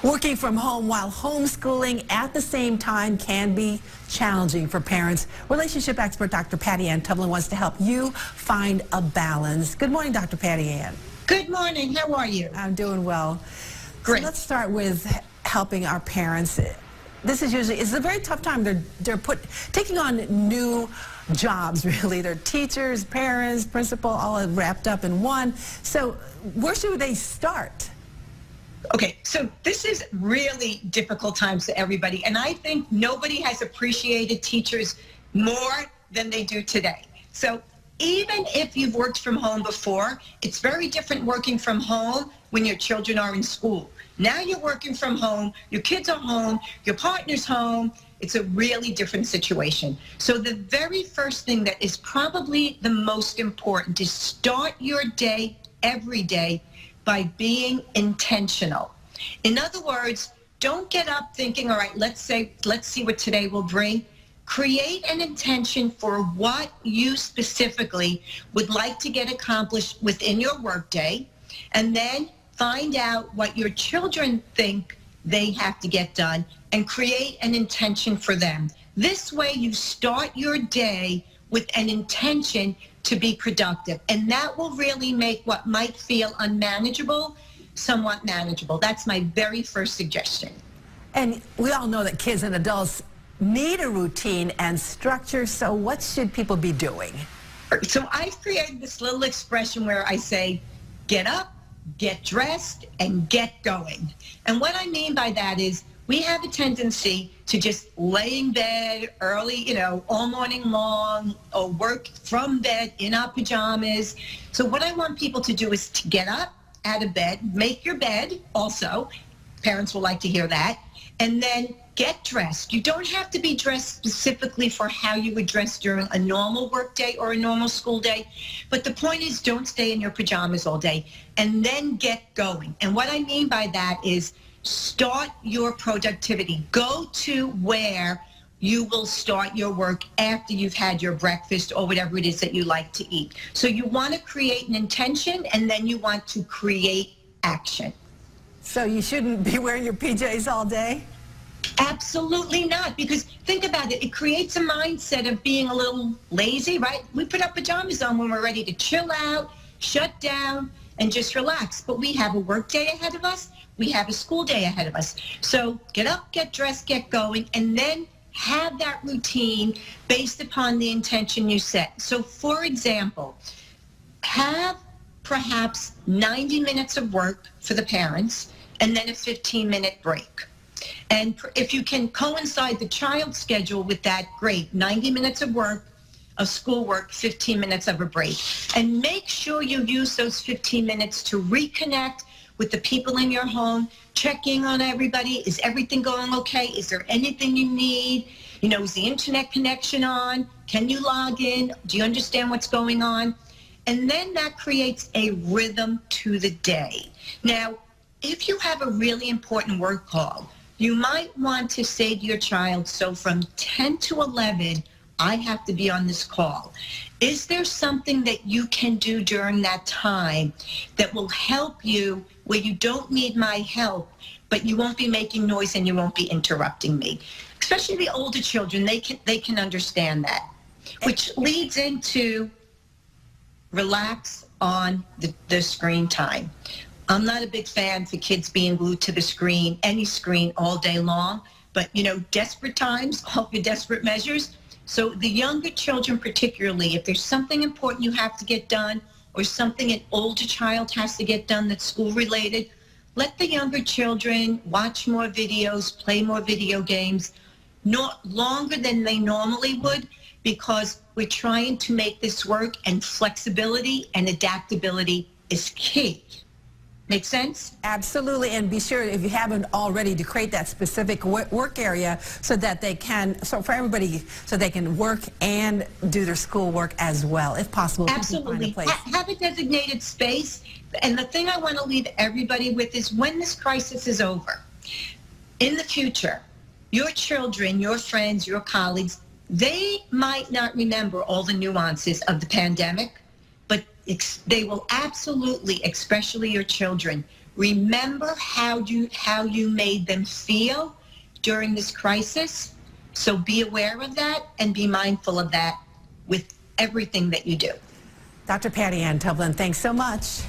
Working from home while homeschooling at the same time can be challenging for parents. Relationship expert Dr. Patty Ann Tubman wants to help you find a balance. Good morning, Dr. Patty Ann. Good morning. How are you? I'm doing well. Great. So let's start with helping our parents. It's a very tough time. They're taking on new jobs, really. They're teachers, parents, principal, all wrapped up in one. So where should they start? Okay, so this is really difficult times for everybody, and I think nobody has appreciated teachers more than they do today. So even if you've worked from home before, it's very different working from home when your children are in school. Now you're working from home, your kids are home, your partner's home. It's a really different situation. So the very first thing that is probably the most important is start your day every day by being intentional. In other words, don't get up thinking, all right, let's see what today will bring. Create an intention for what you specifically would like to get accomplished within your workday, and then find out what your children think they have to get done and create an intention for them. This way you start your day with an intention to be productive, and that will really make what might feel unmanageable somewhat manageable. That's my very first suggestion. And we all know that kids and adults need a routine and structure, so what should people be doing? So I've created this little expression where I say, get up, get dressed, and get going. And what I mean by that is we have a tendency to just lay in bed early, all morning long, or work from bed in our pajamas. So what I want people to do is to get up out of bed, make your bed also. Parents will like to hear that. And then get dressed. You don't have to be dressed specifically for how you would dress during a normal work day or a normal school day. But the point is, don't stay in your pajamas all day. And then get going. And what I mean by that is start your productivity. Go to where you will start your work after you've had your breakfast or whatever it is that you like to eat. So you want to create an intention, and then you want to create action. So you shouldn't be wearing your PJs all day? Absolutely not, because think about it. It creates a mindset of being a little lazy, right? We put our pajamas on when we're ready to chill out, shut down, and just relax. But we have a work day ahead of us. We have a school day ahead of us. So get up, get dressed, get going, and then have that routine based upon the intention you set. So for example, have perhaps 90 minutes of work for the parents and then a 15-minute break. And if you can coincide the child's schedule with that, great. 90 minutes of work, of schoolwork, 15 minutes of a break. And make sure you use those 15 minutes to reconnect with the people in your home, checking on everybody. Is everything going okay? Is there anything you need? Is the internet connection on? Can you log in? Do you understand what's going on? And then that creates a rhythm to the day. Now, if you have a really important work call, you might want to say to your child, so from 10 to 11, I have to be on this call. Is there something that you can do during that time that will help you where you don't need my help, but you won't be making noise and you won't be interrupting me? Especially the older children, they can understand that, which leads into relax on the screen time. I'm not a big fan for kids being glued to the screen, any screen all day long, but desperate times call for desperate measures. So the younger children particularly, if there's something important you have to get done or something an older child has to get done that's school related, let the younger children watch more videos, play more video games, not longer than they normally would, because we're trying to make this work, and flexibility and adaptability is key. Make sense? Absolutely, and be sure, if you haven't already, to create that specific work area so that they can, for everybody, so they can work and do their schoolwork as well, if possible. Absolutely. Have a designated space. And the thing I want to leave everybody with is, when this crisis is over, in the future, your children, your friends, your colleagues, they might not remember all the nuances of the pandemic, but they will absolutely, especially your children, Remember how you made them feel during this crisis. So be aware of that and be mindful of that with everything that you do. Dr. Patty Ann Tubman, thanks so much.